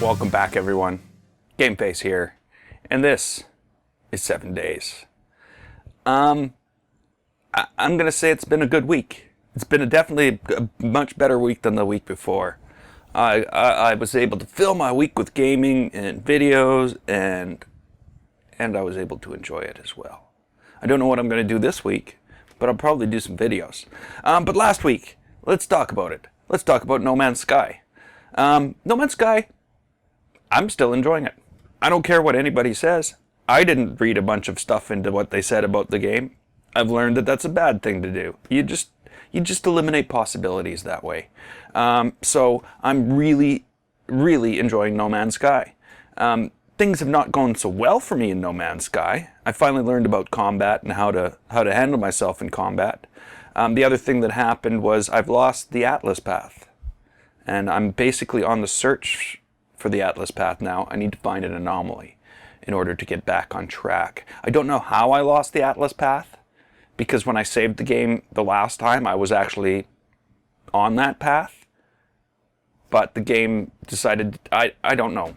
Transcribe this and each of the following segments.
Welcome back, everyone. Gameface here, and this is 7 days. I'm gonna say it's been a good week. It's been definitely a much better week than the week before. I was able to fill my week with gaming and videos, and I was able to enjoy it as well. I don't know what I'm gonna do this week, but I'll probably do some videos. But last week, let's talk about it. Let's talk about No Man's Sky. No Man's Sky, I'm still enjoying it. I don't care what anybody says. I didn't read a bunch of stuff into what they said about the game. I've learned that that's a bad thing to do. You just eliminate possibilities that way. So I'm really enjoying No Man's Sky. Things have not gone so well for me in No Man's Sky. I finally learned about combat and how to handle myself in combat. The other thing that happened was I've lost the Atlas path. And I'm basically on the search for the Atlas path now. I need to find an anomaly in order to get back on track. I don't know how I lost the Atlas path, because when I saved the game the last time, I was actually on that path. But the game decided, I don't know.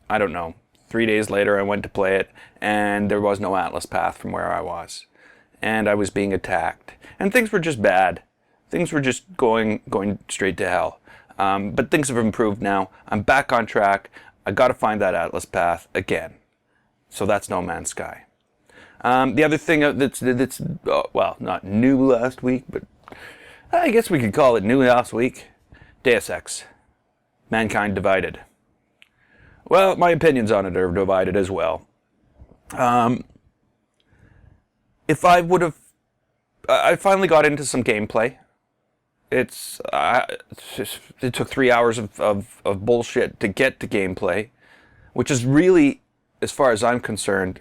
I don't know. 3 days later, I went to play it, and there was no Atlas path from where I was. And I was being attacked. And things were just bad. Things were just going straight to hell. But things have improved now. I'm back on track. I got to find that Atlas path again. So that's No Man's Sky. The other thing that's well, not new last week, but I guess we could call it new last week. Deus Ex. Mankind Divided. Well, my opinions on it are divided as well. If I would have... I finally got into some gameplay. It took 3 hours of bullshit to get to gameplay, which is really, as far as I'm concerned,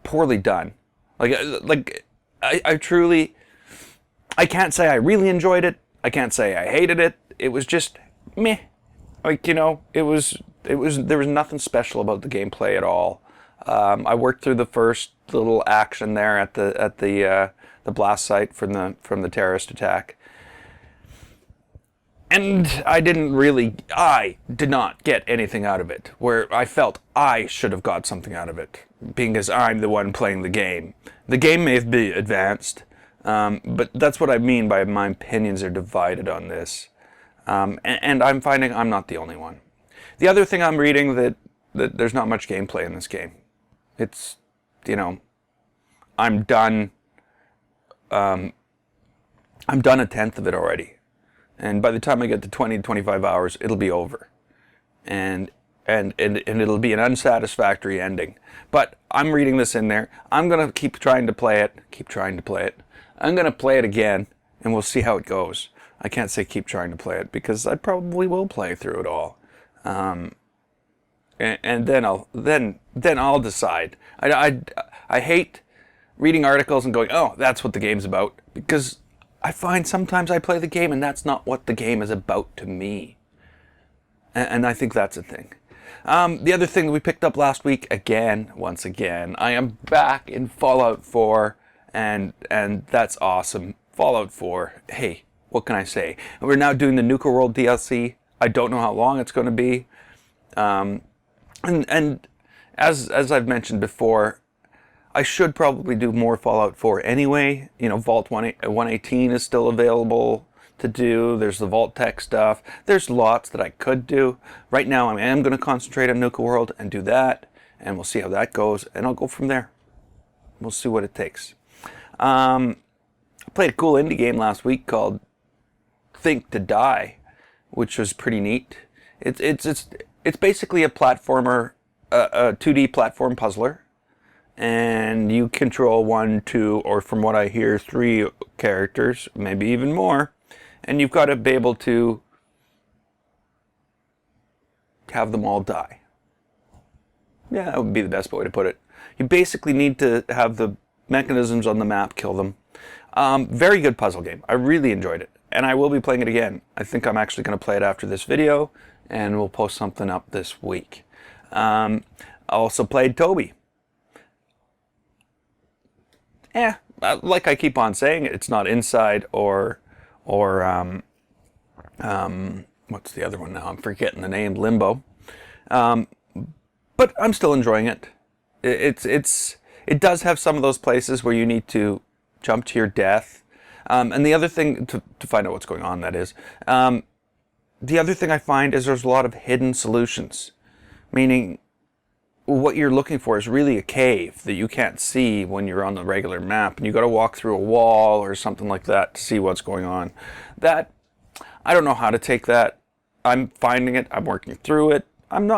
poorly done. I truly, I can't say I really enjoyed it. I can't say I hated it. It was just meh. There was nothing special about the gameplay at all. I worked through the first little action there at the blast site from the terrorist attack. And I did not get anything out of it, where I felt I should have got something out of it, being as I'm the one playing the game. The game may be advanced, but that's what I mean by my opinions are divided on this. And I'm finding I'm not the only one. The other thing I'm reading that there's not much gameplay in this game. It's, I'm done. I'm done a tenth of it already. And by the time I get to 20 to 25 hours, it'll be over. And it'll be an unsatisfactory ending. But I'm reading this in there. I'm going to keep trying to play it. I'm going to play it again, and we'll see how it goes. I can't say keep trying to play it, because I probably will play through it all. And then I'll decide. I hate reading articles and going, oh, that's what the game's about, because I find sometimes I play the game and that's not what the game is about to me. And I think that's a thing. The other thing that we picked up last week, once again, I am back in Fallout 4, and that's awesome. Fallout 4, hey, what can I say? We're now doing the Nuka World DLC. I don't know how long it's going to be. And as I've mentioned before, I should probably do more Fallout 4 anyway. Vault 118 is still available to do. There's the Vault Tech stuff. There's lots that I could do. Right now, I am going to concentrate on Nuka World and do that, and we'll see how that goes, and I'll go from there. We'll see what it takes. I played a cool indie game last week called Think to Die, which was pretty neat. It's basically a platformer, a 2D platform puzzler. And you control 1, 2, or from what I hear, 3 characters, maybe even more. And you've got to be able to have them all die. Yeah, that would be the best way to put it. You basically need to have the mechanisms on the map kill them. Very good puzzle game. I really enjoyed it. And I will be playing it again. I think I'm actually going to play it after this video, and we'll post something up this week. I also played Toby. Like I keep on saying, it's not Inside or what's the other one now? I'm forgetting the name. Limbo. But I'm still enjoying it. It does have some of those places where you need to jump to your death. And the other thing, to find out what's going on, that is, the other thing I find is there's a lot of hidden solutions. Meaning, what you're looking for is really a cave that you can't see when you're on the regular map. And you got to walk through a wall or something like that to see what's going on. That, I don't know how to take that. I'm finding it. I'm working through it. I'm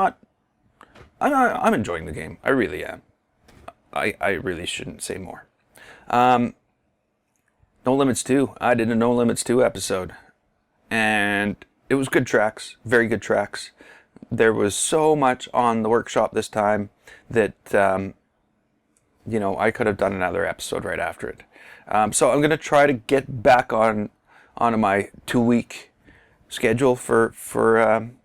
enjoying the game. I really am. I really shouldn't say more. No Limits 2. I did a No Limits 2 episode. And it was good tracks. Very good tracks. There was so much on the workshop this time that, I could have done another episode right after it. So I'm going to try to get back onto my 2-week schedule for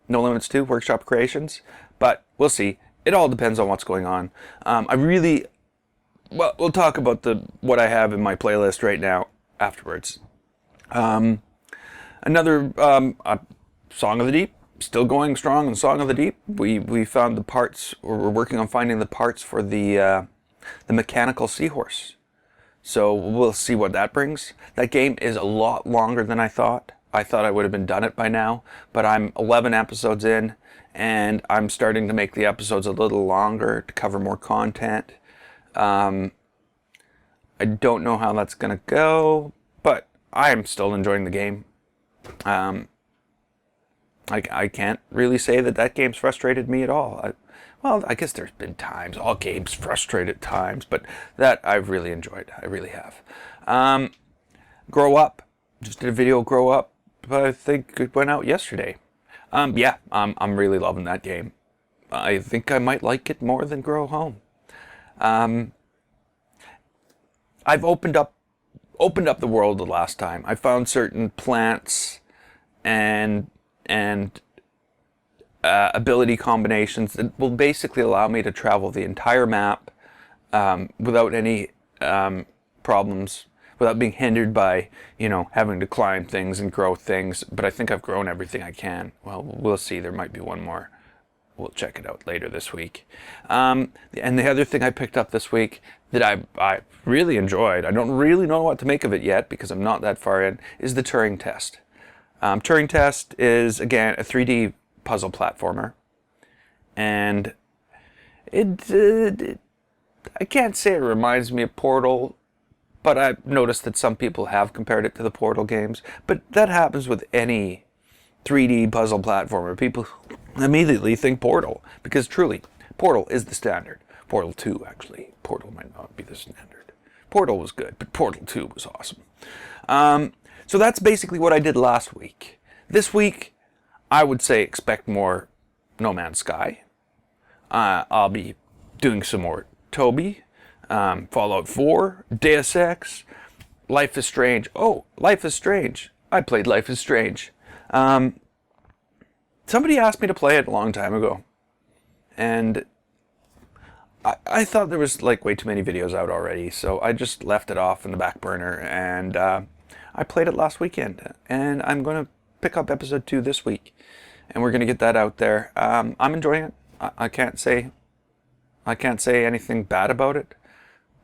No Limits 2 workshop creations. But we'll see. It all depends on what's going on. We'll talk about what I have in my playlist right now afterwards. Another Song of the Deep, still going strong in Song of the Deep. We found the parts, or we're working on finding the parts for the mechanical seahorse. So we'll see what that brings. That game is a lot longer than I thought. I thought I would have been done it by now, but I'm 11 episodes in, and I'm starting to make the episodes a little longer to cover more content. I don't know how that's going to go, but I am still enjoying the game. I can't really say that game's frustrated me at all. I guess there's been times, all games frustrate at times, but that I've really enjoyed. I really have. Grow Up. Just did a video, Grow Up. I think it went out yesterday. I'm really loving that game. I think I might like it more than Grow Home. I've opened up the world the last time. I found certain plants and ability combinations that will basically allow me to travel the entire map without any problems, without being hindered by, having to climb things and grow things. But I think I've grown everything I can. Well, we'll see. There might be one more. We'll check it out later this week. And the other thing I picked up this week that I really enjoyed, I don't really know what to make of it yet because I'm not that far in, is the Turing Test. Turing Test is, again, a 3D puzzle platformer. And I can't say it reminds me of Portal, but I've noticed that some people have compared it to the Portal games. But that happens with any 3D puzzle platformer. People immediately think Portal, because truly, Portal is the standard. Portal 2, actually. Portal might not be the standard. Portal was good, but Portal 2 was awesome. So that's basically what I did last week. This week, I would say expect more No Man's Sky. I'll be doing some more Toby, Fallout 4, Deus Ex, Life is Strange. Oh, Life is Strange. I played Life is Strange. Somebody asked me to play it a long time ago. And I thought there was way too many videos out already, so I just left it off in the back burner, and I played it last weekend. And I'm going to pick up episode 2 this week, and we're going to get that out there. I'm enjoying it. I can't say anything bad about it,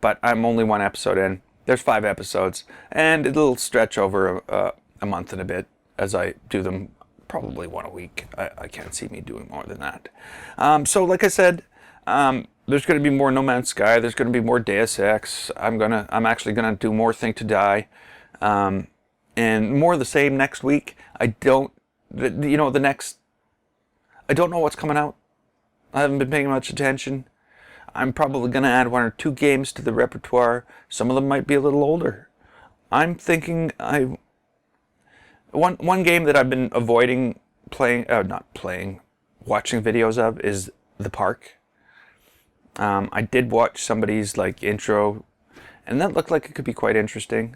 but I'm only 1 episode in. There's 5 episodes, and it'll stretch over a month and a bit as I do them, probably 1 a week. I can't see me doing more than that. So like I said, there's going to be more No Man's Sky. There's going to be more Deus Ex. I'm actually gonna do more Think to Die, and more of the same next week. I don't know what's coming out. I haven't been paying much attention. I'm probably going to add 1 or 2 games to the repertoire. Some of them might be a little older. I'm thinking one game that I've been avoiding watching videos of is The Park. I did watch somebody's intro, and that looked like it could be quite interesting.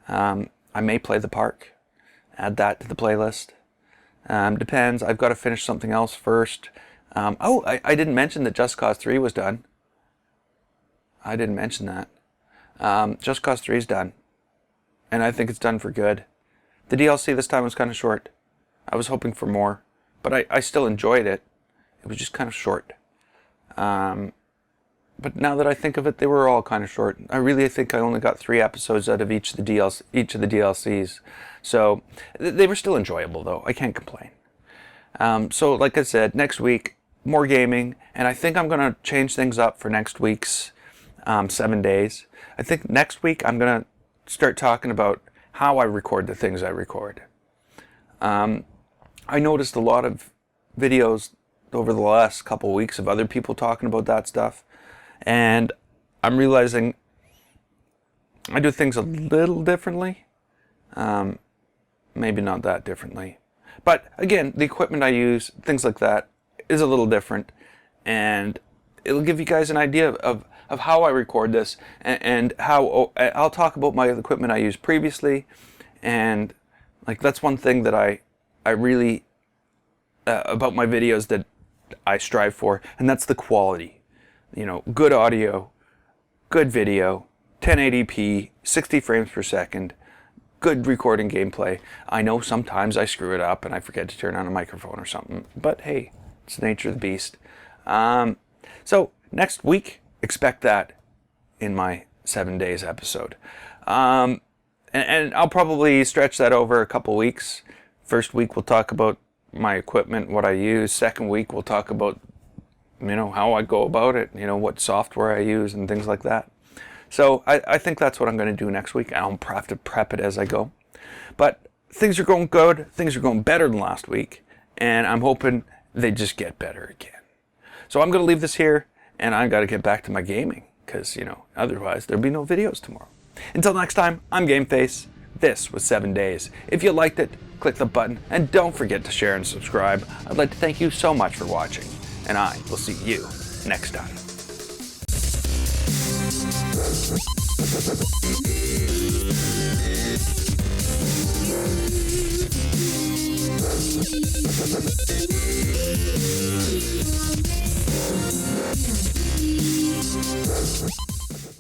I may play The Park, add that to the playlist. Depends. I've got to finish something else first. I didn't mention that Just Cause 3 was done. I didn't mention that. Just Cause 3 is done. And I think it's done for good. The DLC this time was kind of short. I was hoping for more, but I still enjoyed it. It was just kind of short. But now that I think of it, they were all kind of short. I really think I only got 3 episodes out of each of the DLCs. So they were still enjoyable, though. I can't complain. So like I said, next week, more gaming. And I think I'm going to change things up for next week's 7 days. I think next week I'm going to start talking about how I record the things I record. I noticed a lot of videos over the last couple of weeks of other people talking about that stuff. And I'm realizing I do things a little differently. Maybe not that differently. But again, the equipment I use, things like that, is a little different. And it'll give you guys an idea of how I record this and how I'll talk about my equipment I used previously. And like that's one thing that I really, about my videos that I strive for, and that's the quality. You know, good audio, good video, 1080p, 60 frames per second, good recording gameplay. I know sometimes I screw it up and I forget to turn on a microphone or something, but hey, it's the nature of the beast. So next week, expect that in my 7 days episode. And I'll probably stretch that over a couple weeks. First week we'll talk about my equipment, what I use. Second week we'll talk about how I go about it, what software I use and things like that. So I think that's what I'm going to do next week. And I'll have to prep it as I go. But things are going good. Things are going better than last week. And I'm hoping they just get better again. So I'm going to leave this here. And I got to get back to my gaming. Because, otherwise there'll be no videos tomorrow. Until next time, I'm Gameface. This was 7 days. If you liked it, click the button. And don't forget to share and subscribe. I'd like to thank you so much for watching. And I will see you next time.